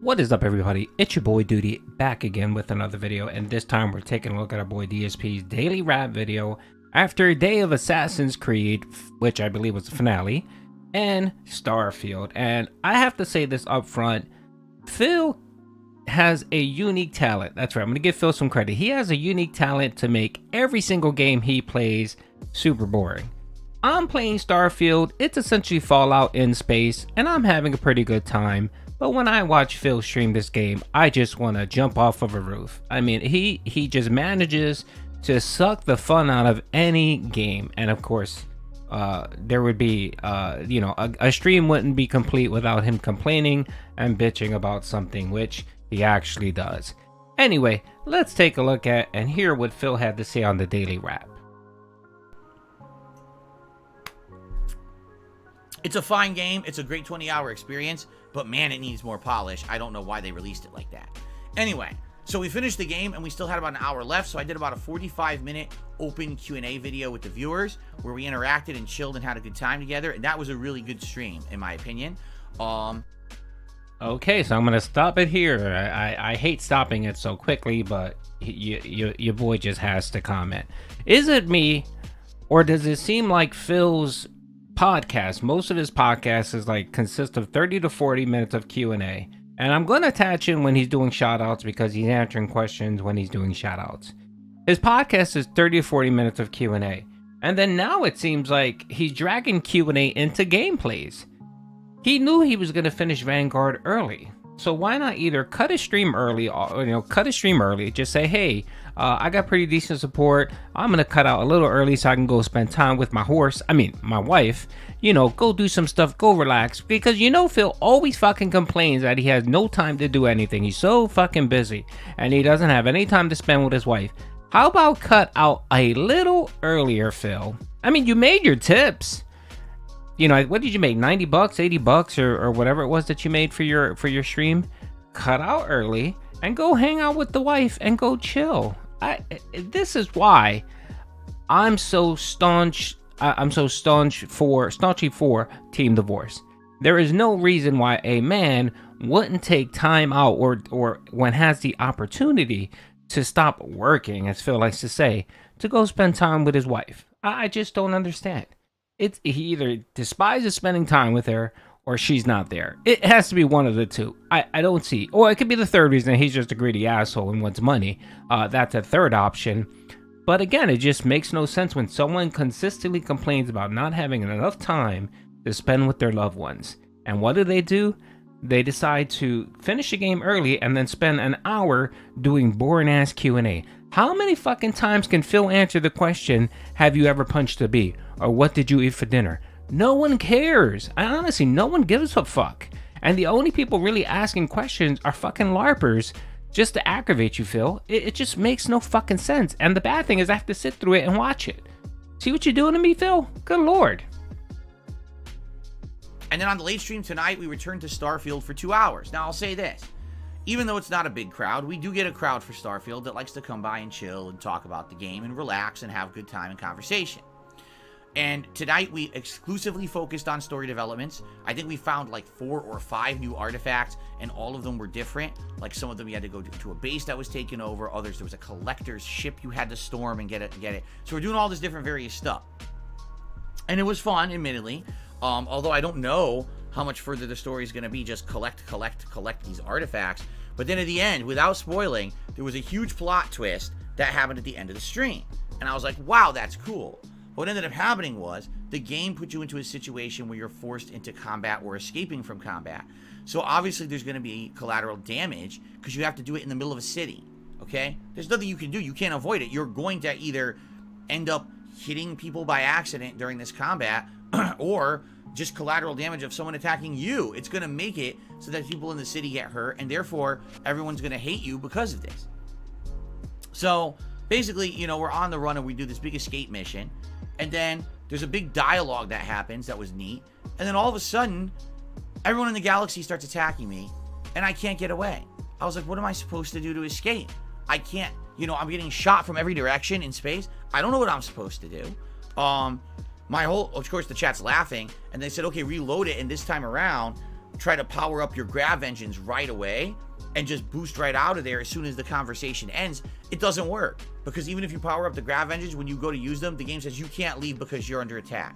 What is up, everybody? It's your boy Doody back again with another video, and this time we're taking a look at our boy DSP's daily rap video after a day of Assassin's Creed, which I believe was the finale, and Starfield. And I have to say this up front, Phil has a unique talent. That's right, I'm gonna give Phil some credit. He has a unique talent to make every single game he plays super boring. I'm playing Starfield, it's essentially Fallout in space, and I'm having a pretty good time. But when I watch Phil stream this game, I just want to jump off of a roof. I mean, he just manages to suck the fun out of any game. And of course, there would be, a stream wouldn't be complete without him complaining and bitching about something, which he actually does. Anyway, let's take a look at and hear what Phil had to say on the daily wrap. It's a fine game. It's a great 20-hour experience, but man, it needs more polish. I don't know why they released it like that. Anyway, so we finished the game and we still had about an hour left, so I did about a 45-minute open Q&A video with the viewers where we interacted and chilled and had a good time together, and that was a really good stream, in my opinion. Okay, so I'm gonna stop it here. I hate stopping it so quickly, but your boy just has to comment. Is it me, or does it seem like Phil's podcast, most of his podcasts is consist of 30 to 40 minutes of Q&A, and I'm going to attach in when he's doing shoutouts because he's answering questions when he's doing shoutouts. His podcast is 30 to 40 minutes of Q&A, and then now it seems like he's dragging Q&A into gameplays. He knew he was going to finish Vanguard early, so why not either cut his stream early, just say, hey, I got pretty decent support, I'm gonna cut out a little early so I can go spend time with my my wife, go do some stuff, go relax, because Phil always fucking complains that he has no time to do anything. He's so fucking busy and he doesn't have any time to spend with his wife. How about cut out a little earlier, Phil? I mean, you made your tips. What did you make? $90, $80, or whatever it was that you made for your stream? Cut out early and go hang out with the wife and go chill. This is why I'm so staunchly for team divorce. There is no reason why a man wouldn't take time out or when has the opportunity to stop working, as Phil likes to say, to go spend time with his wife. I just don't understand. He either despises spending time with her or she's not there. It has to be one of the two. I don't see. Or it could be the third reason, he's just a greedy asshole and wants money. That's a third option. But again, it just makes no sense when someone consistently complains about not having enough time to spend with their loved ones. And what do? They decide to finish the game early and then spend an hour doing boring ass Q&A. How many fucking times can Phil answer the question, have you ever punched a bee? Or what did you eat for dinner? No one cares. Honestly, no one gives a fuck. And the only people really asking questions are fucking LARPers just to aggravate you, Phil. It just makes no fucking sense. And the bad thing is I have to sit through it and watch it. See what you're doing to me, Phil? Good lord. And then on the late stream tonight, we returned to Starfield for 2 hours. Now, I'll say this. Even though it's not a big crowd, we do get a crowd for Starfield that likes to come by and chill and talk about the game and relax and have good time and conversation. And tonight, we exclusively focused on story developments. I think we found like 4 or 5 new artifacts, and all of them were different. Like some of them you had to go to a base that was taken over. Others, there was a collector's ship you had to storm and get it. So we're doing all this different various stuff. And it was fun, admittedly. Although I don't know how much further the story is going to be, just collect these artifacts. But then at the end, without spoiling, there was a huge plot twist that happened at the end of the stream. And I was like, wow, that's cool. What ended up happening was the game put you into a situation where you're forced into combat or escaping from combat. So obviously there's going to be collateral damage because you have to do it in the middle of a city. Okay? There's nothing you can do. You can't avoid it. You're going to either end up hitting people by accident during this combat or just collateral damage of someone attacking you. It's going to make it so that people in the city get hurt, and therefore everyone's going to hate you because of this. So basically, we're on the run and we do this big escape mission, and then there's a big dialogue that happens that was neat, and then all of a sudden everyone in the galaxy starts attacking me and I can't get away. I was like, what am I supposed to do to escape? I can't. I'm getting shot from every direction in space. I don't know what I'm supposed to do. Of course, the chat's laughing, and they said, okay, reload it, and this time around, try to power up your grav engines right away and just boost right out of there as soon as the conversation ends, it doesn't work. Because even if you power up the grav engines, when you go to use them, the game says you can't leave because you're under attack.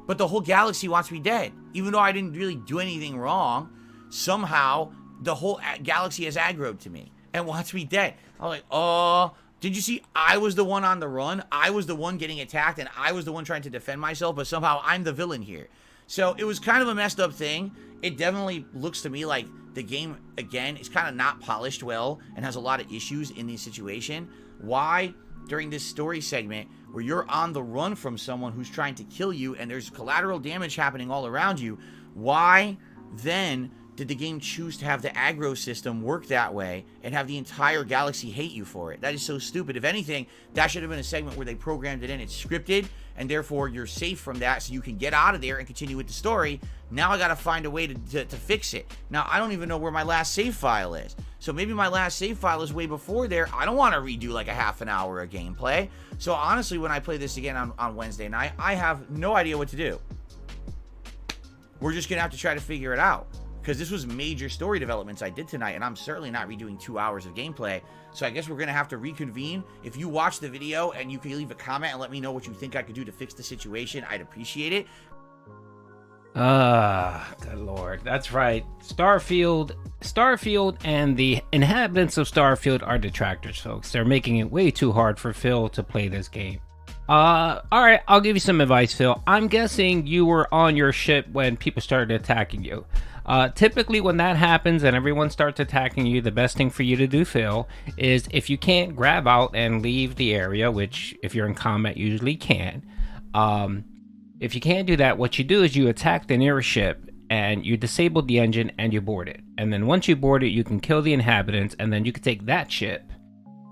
But the whole galaxy wants me dead. Even though I didn't really do anything wrong, somehow the whole galaxy has aggroed to me and wants me dead. I'm like, oh, did you see I was the one on the run? I was the one getting attacked, and I was the one trying to defend myself, but somehow I'm the villain here. So it was kind of a messed up thing. It definitely looks to me like the game, again, is kind of not polished well and has a lot of issues in this situation. Why, during this story segment, where you're on the run from someone who's trying to kill you and there's collateral damage happening all around you, why then did the game choose to have the aggro system work that way and have the entire galaxy hate you for it? That is so stupid. If anything, that should have been a segment where they programmed it in. It's scripted, and therefore you're safe from that, so you can get out of there and continue with the story. Now I gotta find a way to fix it. Now, I don't even know where my last save file is. So maybe my last save file is way before there. I don't want to redo like a half an hour of gameplay. So honestly, when I play this again on Wednesday night, I have no idea what to do. We're just gonna have to try to figure it out, because this was major story developments I did tonight, and I'm certainly not redoing 2 hours of gameplay. So I guess we're going to have to reconvene. If you watch the video and you can leave a comment and let me know what you think I could do to fix the situation, I'd appreciate it. Good lord. That's right. Starfield and the inhabitants of Starfield are detractors, folks. They're making it way too hard for Phil to play this game. Alright, I'll give you some advice, Phil. I'm guessing you were on your ship when people started attacking you. Typically when that happens and everyone starts attacking you, the best thing for you to do, Phil, is if you can't grab out and leave the area, which if you're in combat usually can, if you can't do that, what you do is you attack the nearest ship and you disable the engine and you board it. And then once you board it, you can kill the inhabitants, and then you can take that ship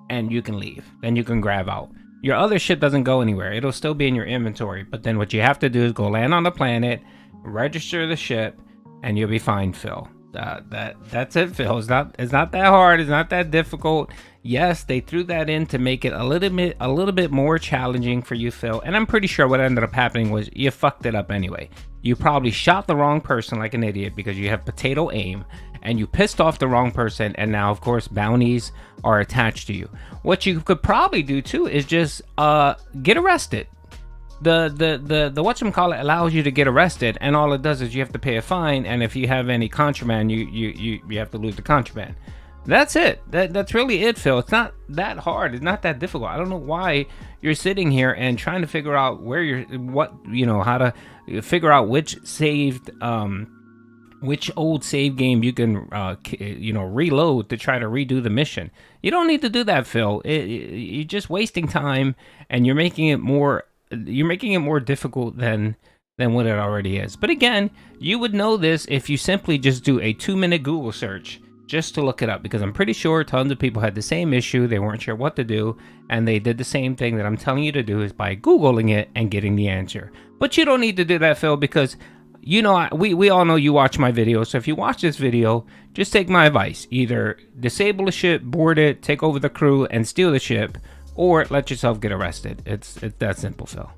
and you can leave. Then you can grab out. Your other ship doesn't go anywhere. It'll still be in your inventory. But then what you have to do is go land on the planet, register the ship, and you'll be fine, Phil. That's it, Phil. It's not that hard. It's not that difficult. Yes, they threw that in to make it a little bit more challenging for you, Phil. And I'm pretty sure what ended up happening was you fucked it up anyway. You probably shot the wrong person like an idiot because you have potato aim, and you pissed off the wrong person, and now of course bounties are attached to you. What you could probably do too is just get arrested. The whatchamacallit allows you to get arrested, and all it does is you have to pay a fine, and if you have any contraband, you have to lose the contraband. That's it. That's really it, Phil. It's not that hard. It's not that difficult. I don't know why you're sitting here and trying to figure out how to figure out which old save game you can reload to try to redo the mission. You don't need to do that, Phil. You're just wasting time, and you're making it more difficult than what it already is. But again, you would know this if you simply just do a 2-minute Google search just to look it up, because I'm pretty sure tons of people had the same issue. They weren't sure what to do, and they did the same thing that I'm telling you to do, is by Googling it and getting the answer. But you don't need to do that, Phil, because we all know you watch my video. So if you watch this video, just take my advice. Either disable the ship, board it, take over the crew, and steal the ship, or let yourself get arrested. It's that simple, Phil.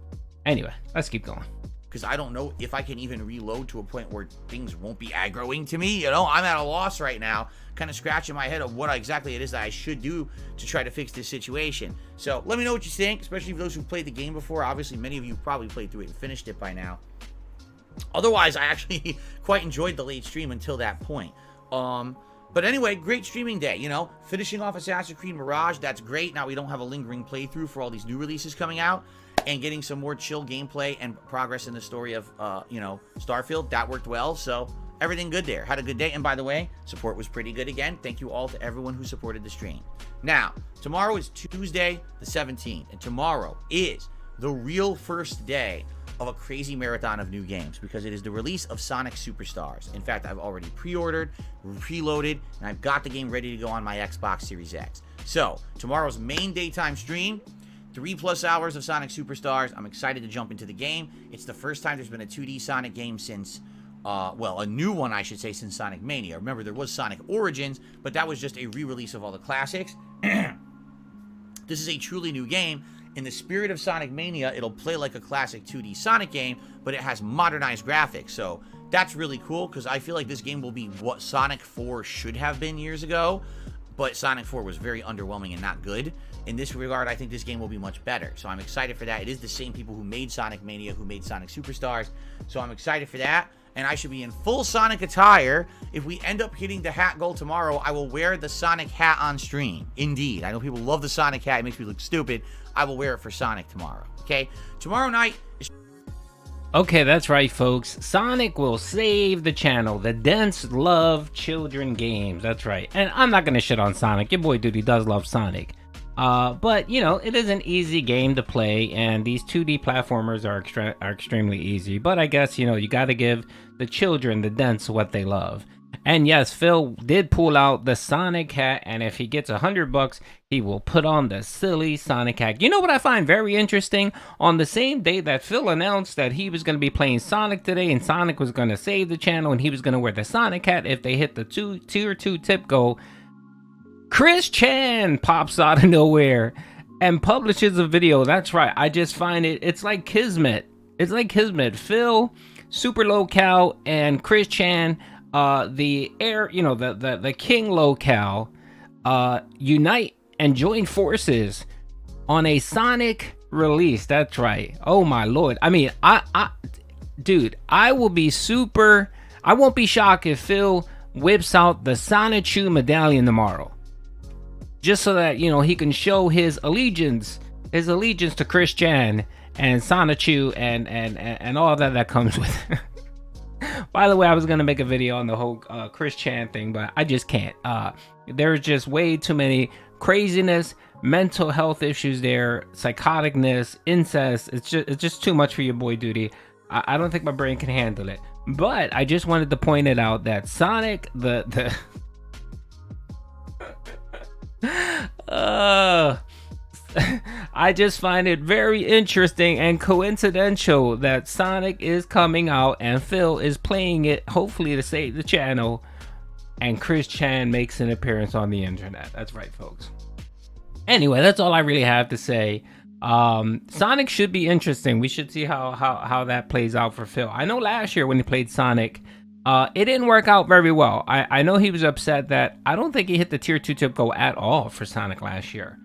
Anyway, let's keep going. Because I don't know if I can even reload to a point where things won't be aggroing to me. I'm at a loss right now, kind of scratching my head of what exactly it is that I should do to try to fix this situation. So let me know what you think, especially for those who played the game before. Obviously, many of you probably played through it and finished it by now. Otherwise, I actually quite enjoyed the late stream until that point. But anyway, great streaming day, finishing off Assassin's Creed Mirage, that's great. Now we don't have a lingering playthrough for all these new releases coming out, and getting some more chill gameplay and progress in the story of, Starfield. That worked well, so everything good there. Had a good day, and by the way, support was pretty good again. Thank you all to everyone who supported the stream. Now, tomorrow is Tuesday the 17th, and tomorrow is the real first day of a crazy marathon of new games, because it is the release of Sonic Superstars. In fact, I've already pre-ordered, preloaded, and I've got the game ready to go on my Xbox Series X. So, tomorrow's main daytime stream, 3+ hours of Sonic Superstars. I'm excited to jump into the game. It's the first time there's been a 2D Sonic game since, a new one, I should say, since Sonic Mania. Remember, there was Sonic Origins, but that was just a re-release of all the classics. This is a truly new game. In the spirit of Sonic Mania, it'll play like a classic 2D Sonic game, but it has modernized graphics. So That's really cool because I feel like this game will be what Sonic 4 should have been years ago, but Sonic 4 was very underwhelming and not good. In this regard, I think this game will be much better, so I'm excited for that. It is the same people who made Sonic Mania, who made Sonic Superstars, so I'm excited for that, and I should be in full Sonic attire. If we end up hitting the hat goal tomorrow, I will wear the Sonic hat on stream. Indeed. I know people love the Sonic hat. It makes me look stupid. I will wear it for Sonic tomorrow, okay? Tomorrow night is... Okay, that's right, folks. Sonic will save the channel. The Dents love children games. That's right. And I'm not going to shit on Sonic. Your boy Doody does love Sonic. But, you know, it is an easy game to play, and these 2D platformers are extremely easy. But I guess, you know, you got to give the children, the Dents, what they love. And yes, Phil did pull out the Sonic hat, and if he gets $100, he will put on the silly Sonic hat. You know what I find very interesting? On the same day that Phil announced that he was going to be playing Sonic today, and Sonic was going to save the channel, and he was going to wear the Sonic hat if they hit the tier 2 tip goal, Chris Chan pops out of nowhere and publishes a video. That's right. I just find it's like Kismet. It's like Kismet. Phil, Super Local, and Chris Chan, the King Local, unite and join forces on a Sonic release. That's right. Oh my lord. I mean, dude, I won't be shocked if Phil whips out the Sonichu medallion tomorrow. Just so that, you know, he can show his allegiance to Chris Chan and Sonichu and all that comes with it. By the way, I was going to make a video on the whole Chris Chan thing, but I just can't. There's just way too many craziness, mental health issues there, psychoticness, incest. It's just too much for your boy Doody. I don't think my brain can handle it. But I just wanted to point it out that Sonic, I just find it very interesting and coincidental that Sonic is coming out and Phil is playing it, hopefully to save the channel, and Chris Chan makes an appearance on the internet. That's right, folks. Anyway, that's all I really have to say. Sonic should be interesting. We should see how that plays out for Phil. I know last year when he played Sonic, it didn't work out very well. I know he was upset that I don't think he hit the tier 2 tip goal at all for Sonic last year.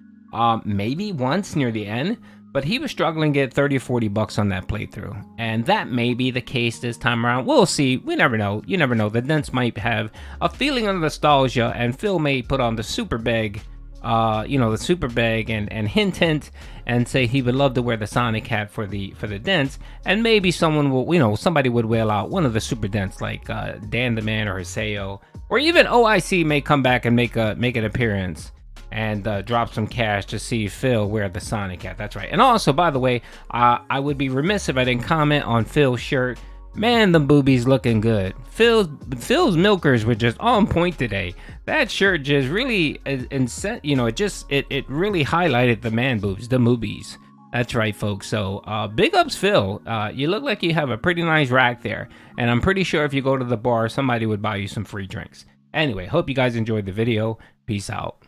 Maybe once near the end, but he was struggling to get 30 or 40 bucks on that playthrough. And that may be the case this time around. We'll see. We never know. You never know. The Dents might have a feeling of nostalgia, and Phil may put on the super bag, the super bag and hint and say he would love to wear the Sonic hat for the Dents, and maybe someone will, somebody would whale out one of the super Dents like Dan the Man or Hiseo, or even OIC may come back and make an appearance and drop some cash to see Phil wear the Sonic hat. That's right. And also, by the way, I would be remiss if I didn't comment on Phil's shirt. Man, the boobies looking good. Phil's milkers were just on point today. That shirt just really, it really highlighted the man boobs, the moobies. That's right, folks. So, big ups, Phil. You look like you have a pretty nice rack there. And I'm pretty sure if you go to the bar, somebody would buy you some free drinks. Anyway, hope you guys enjoyed the video. Peace out.